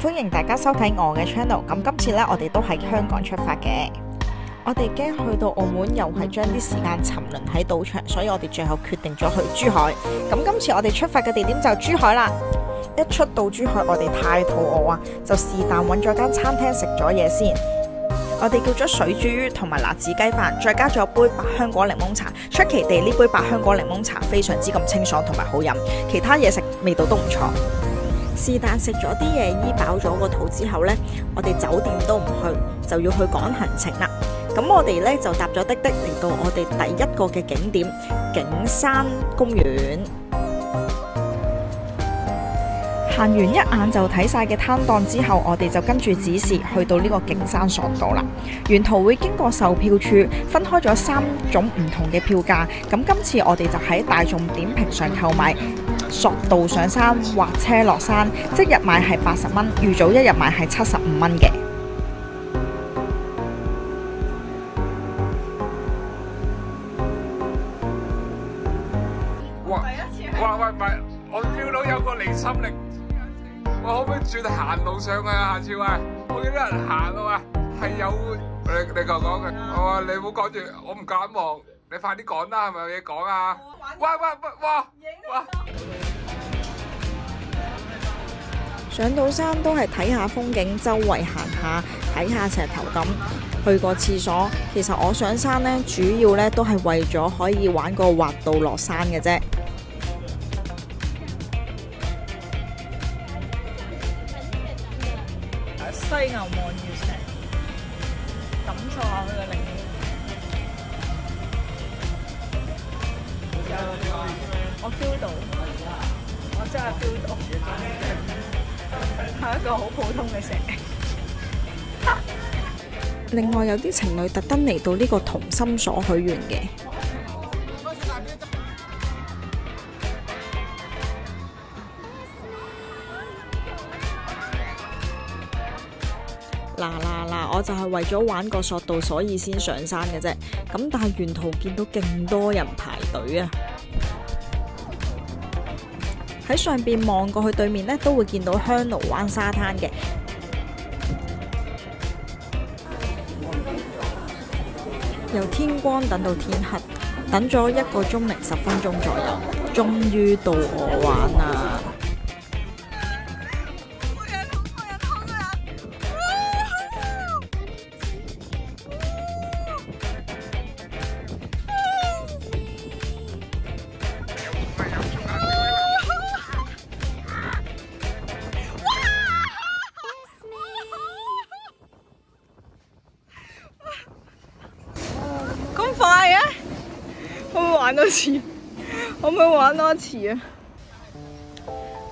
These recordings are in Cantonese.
歡迎大家收睇我嘅 channel。咁今次呢，我哋都係香港出發嘅。我哋驚去到澳門又係將啲時間沉淪喺賭場，所以我哋最後決定咗去珠海。咁今次我哋出發嘅地點就珠海啦。一出到珠海，我哋太肚餓啊，就是但揾咗間餐廳食咗嘢先。我哋叫咗水煮魚同埋辣子雞飯，再加咗杯百香果檸檬茶。出奇地呢杯百香果檸檬茶非常之咁清爽同埋好飲，其他嘢食味道都唔錯。是但食咗啲嘢醫飽咗個肚之後呢，我哋酒店都唔去，就要去趕行程啦。咁我哋呢，就搭咗滴滴嚟到我哋第一個嘅景點景山公園。行完一眼就睇晒嘅攤檔之後，我哋就跟住指示去到呢個景山索道啦。沿途會經過售票處，分開咗3種唔同嘅票價。咁今次我哋就喺大眾點評上購買索道上山滑車落山，即日買係80蚊，預早1日買係75蚊嘅。哇喂，唔係，我 feel 到有個離心力。我可唔可以轉行路上去啊？下次喂，我見到人行啊嘛，係有你講嘅。我話你唔好趕住，我唔敢望，你快啲講啦，係咪有嘢講啊？喂，哇！上到山都係睇下風景，周圍行下，睇下石頭咁。去個廁所，其實我上山呢，主要呢都係為咗可以玩個滑道落山嘅啫。西牛望月石，感受下佢嘅靈氣。我 feel 到，我真係 feel 到，係一個好普通嘅石。另外有啲情侶特登嚟到呢個同心所許願嘅。嗱，我就係為咗玩個索道，所以先上山嘅啫。咁但係沿途見到勁多人排隊啊！喺上邊望過去對面呢，都會見到香爐灣沙灘嘅。由天光等到天黑，等咗1個鐘零10分鐘左右，終於到我玩啦！咁快嘅？可唔可以玩多次？可唔可以玩多次啊？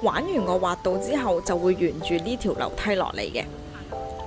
玩完個滑道之後，就會沿住呢條樓梯落嚟嘅。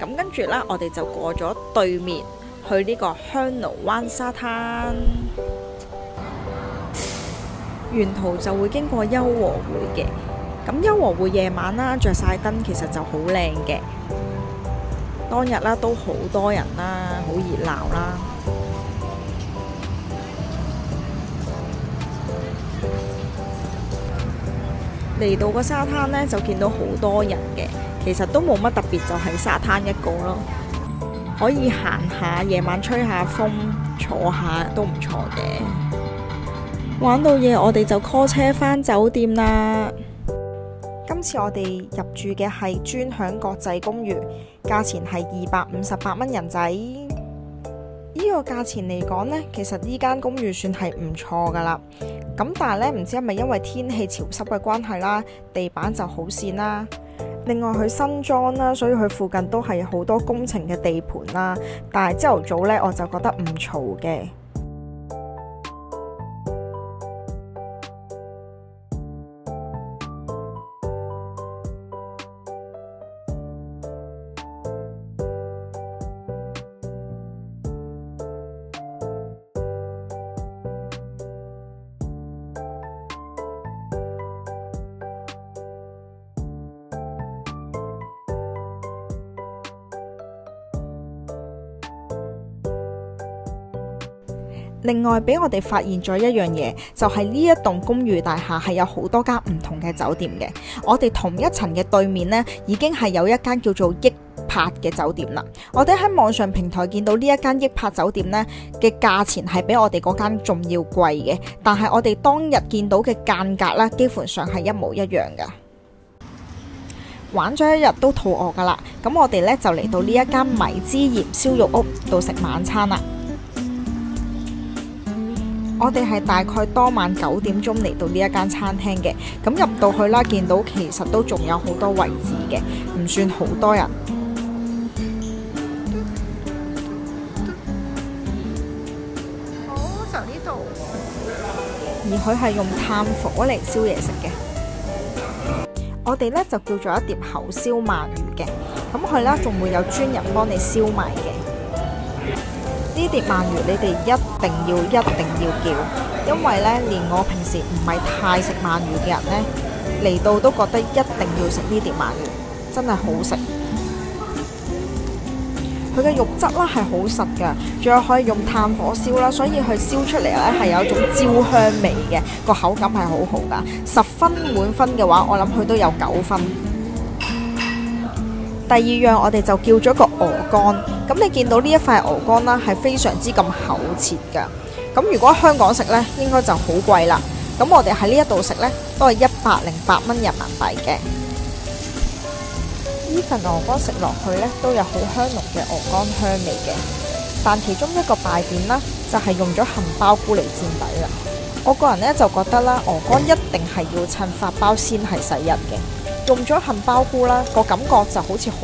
咁跟住啦，我哋就過咗對面去呢個香爐灣沙灘。沿途就會經過優和匯嘅。咁優和匯夜晚啦，着晒燈，其實就好靚嘅。當日啦都好多人啦，好熱鬧啦。嚟到個沙灘呢，就見到好多人嘅，其實都冇乜特別，就係沙灘一個咯。可以行下，夜晚吹下風，坐下都唔錯嘅。玩到夜，我哋就 call 車返酒店啦。今次我哋入住嘅係尊享國際公寓，價錢係258蚊人仔。呢個價錢嚟講呢，其實呢間公寓算係唔錯噶啦。咁但係呢，唔知係咪因為天氣潮濕嘅關係啦，地板就好跣啦。另外佢新裝啦，所以佢附近都係好多工程嘅地盤啦。但係朝頭早呢，我就覺得唔嘈嘅。另外俾我哋發現咗一樣嘢，就係呢一棟公寓大廈係有好多間唔同嘅酒店嘅。我哋同一層嘅對面呢，已經係有一間叫做益柏嘅酒店啦。我哋喺網上平台見到呢一間益柏酒店呢嘅價錢係比我哋嗰間仲要貴嘅，但係我哋當日見到嘅間隔呢，幾乎上係一模一樣噶。玩咗一日都肚餓噶啦，咁我哋呢就嚟到呢一間迷之鹽燒肉屋度食晚餐啦。我哋係大概當晚9點鐘嚟到呢一間餐廳嘅，咁入到去啦，見到其實都仲有好多位置嘅，唔算好多人。好，就呢度。而佢係用炭火嚟燒嘢食嘅。我哋呢就叫咗一碟口燒鰻魚嘅，咁佢呢仲會有專人幫你燒埋嘅。呢碟鰻魚你哋一定要叫，因為呢連我平時唔係太食鰻魚嘅人呢，嚟到都覺得一定要食呢碟鰻魚，真係好食。佢嘅肉質啦係好實㗎，仲有可以用炭火燒啦，所以佢燒出嚟咧係有一種焦香味嘅，個口感係好好㗎。10分滿分嘅話，我諗佢都有9分。第二樣我哋就叫咗個鵝肝，咁你見到呢一塊鵝肝啦係非常之咁厚切㗎。咁如果香港食呢，應該就好貴啦。咁我哋喺呢一度食呢，都係108蚊人民幣嘅。呢份鵝肝食落去呢，都有好香濃嘅鵝肝香味嘅，但其中一個敗點啦，就係用咗杏鮑菇嚟墊底啦。我個人呢，就覺得啦，鵝肝一定係要趁發包先係洗人嘅。用咗杏鮑菇啦，個感覺就好似好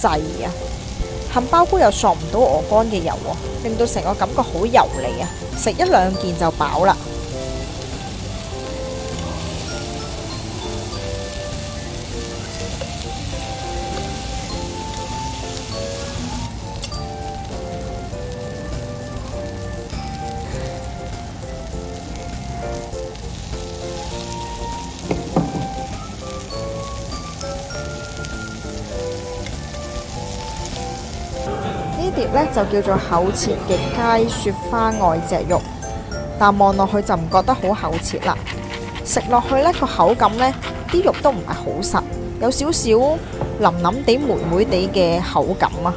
滯啊！杏鮑菇又索唔到鵝肝嘅油喎，令到成個感覺好油膩啊！食1-2件就飽啦。呢碟呢就叫做厚切極佳雪花愛脊肉，但望落去就唔覺得好厚切啦。食落去呢個口感呢，啲肉都唔係好實，有少少腍腍地、梅梅地嘅口感啊。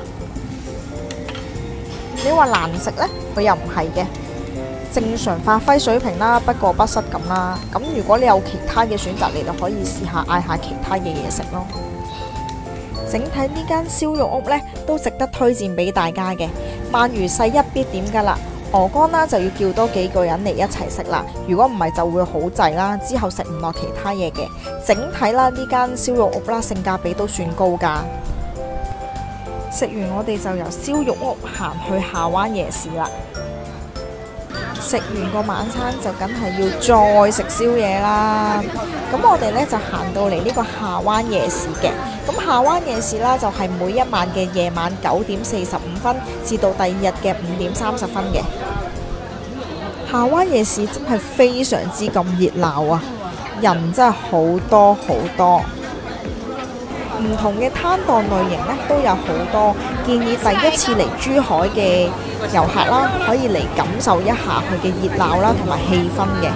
你話難食呢，佢又唔係嘅，正常發揮水平啦，不過不失咁啦。咁如果你有其他嘅選擇，你就可以試下嗌下其他嘅嘢食咯。整體呢間燒肉屋呢，都值得推薦俾大家嘅。鰻魚細一必點㗎啦，鵝肝啦就要叫多幾個人嚟一齊食啦。如果唔係就會好滯啦，之後食唔落其他嘢嘅。整體啦，呢間燒肉屋啦，性價比都算高㗎。食完我哋就由燒肉屋行去下灣夜市啦。食完個晚餐就梗係要再食宵夜啦。咁我哋呢就行到嚟呢個下灣夜市嘅。咁下灣夜市啦，就係每一晚嘅夜晚9點45分至到第二日嘅5點30分嘅。下灣夜市真係非常之咁熱鬧啊！人真係好多好多，唔同嘅攤檔類型呢都有好多。建議第一次嚟珠海嘅遊客啦，可以嚟感受一下佢嘅熱鬧啦同埋氣氛嘅。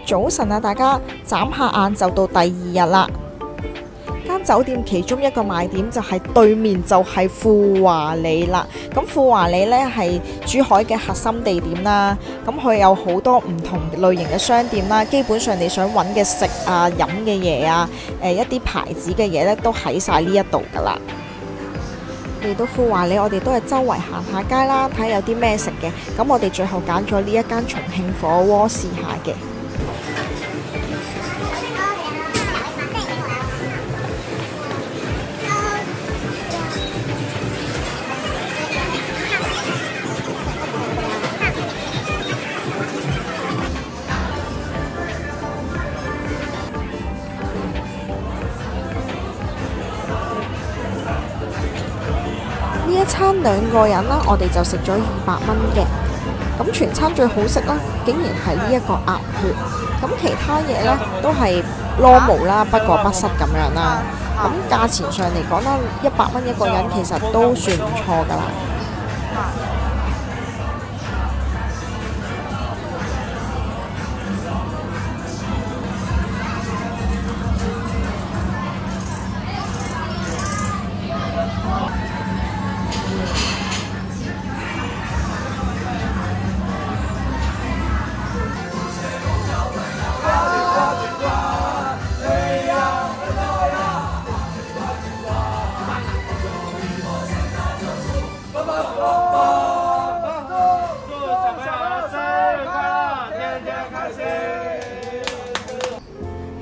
早晨啊，大家眨下眼就到第2日啦。間酒店其中一個賣點就係對面就係富華里啦。咁富華里呢係珠海嘅核心地點啦。咁佢有好多唔同類型嘅商店啦。基本上你想揾嘅食啊、飲嘅嘢啊、一啲牌子嘅嘢呢，都喺晒呢一度噶啦。嚟到富華里，我哋都係周圍行下街啦，睇下有啲咩食嘅。咁我哋最後揀咗呢一間重慶火鍋試下嘅。餐2個人啦，我哋就食咗200蚊嘅。咁全餐最好食啦，竟然係呢一個鴨血。咁其他嘢呢都係normal啦，不過不失咁樣啦。咁價錢上嚟講啦，100蚊一個人其實都算唔錯噶啦。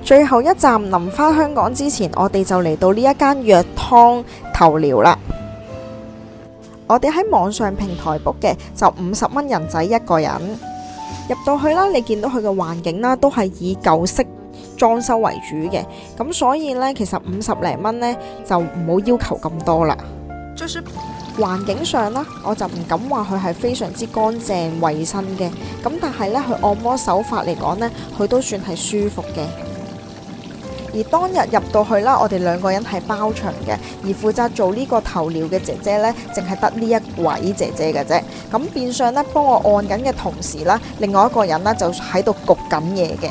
最後一站臨返香港之前，我哋就嚟到呢一間藥湯頭寮啦。我哋喺網上平台 book 嘅，就50蚊人仔一個人。入到去啦，你見到佢嘅環境啦，都係以舊式裝修為主嘅。咁所以呢，其實50零蚊呢，就唔好要求咁多啦。環境上啦，我就唔敢話佢係非常之乾淨衛生嘅。咁但係呢，佢按摩手法嚟講呢，佢都算係舒服嘅。而當日入到去啦，我哋2個人係包場嘅，而負責做呢個頭療嘅姐姐呢，淨係得呢一位姐姐嘅啫。咁變相呢，幫我按緊嘅同時啦，另外一個人呢就喺度焗緊嘢嘅。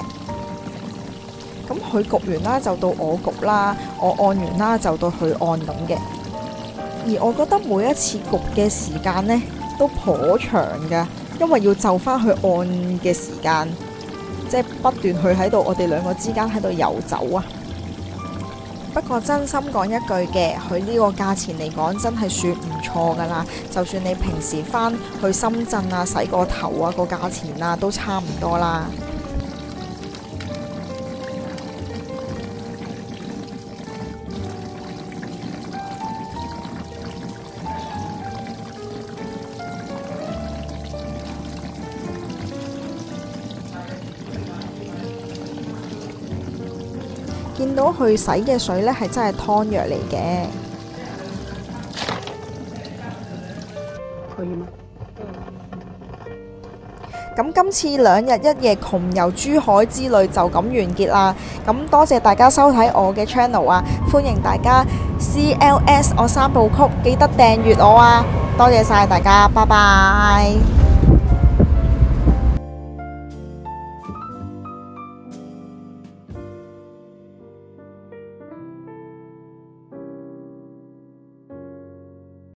咁佢焗完啦，就到我焗啦；我按完啦，就到佢按咁嘅。而我覺得每一次焗嘅時間呢，都頗長㗎，因為要就翻去按嘅時間。即係不斷去喺度，我哋2個之間喺度遊走啊！不過真心講一句嘅，佢呢個價錢嚟講真係算唔錯㗎啦。就算你平時返去深圳啊洗個頭啊，個價錢啊都差唔多啦。見到佢洗嘅水呢，係真係湯藥嚟嘅。可以嗎？咁今次2日1夜窮遊珠海之旅就咁完結啦。咁多謝大家收睇我嘅 channel 啊，歡迎大家 CLS 我3部曲記得訂閱我啊！多謝晒大家，拜拜。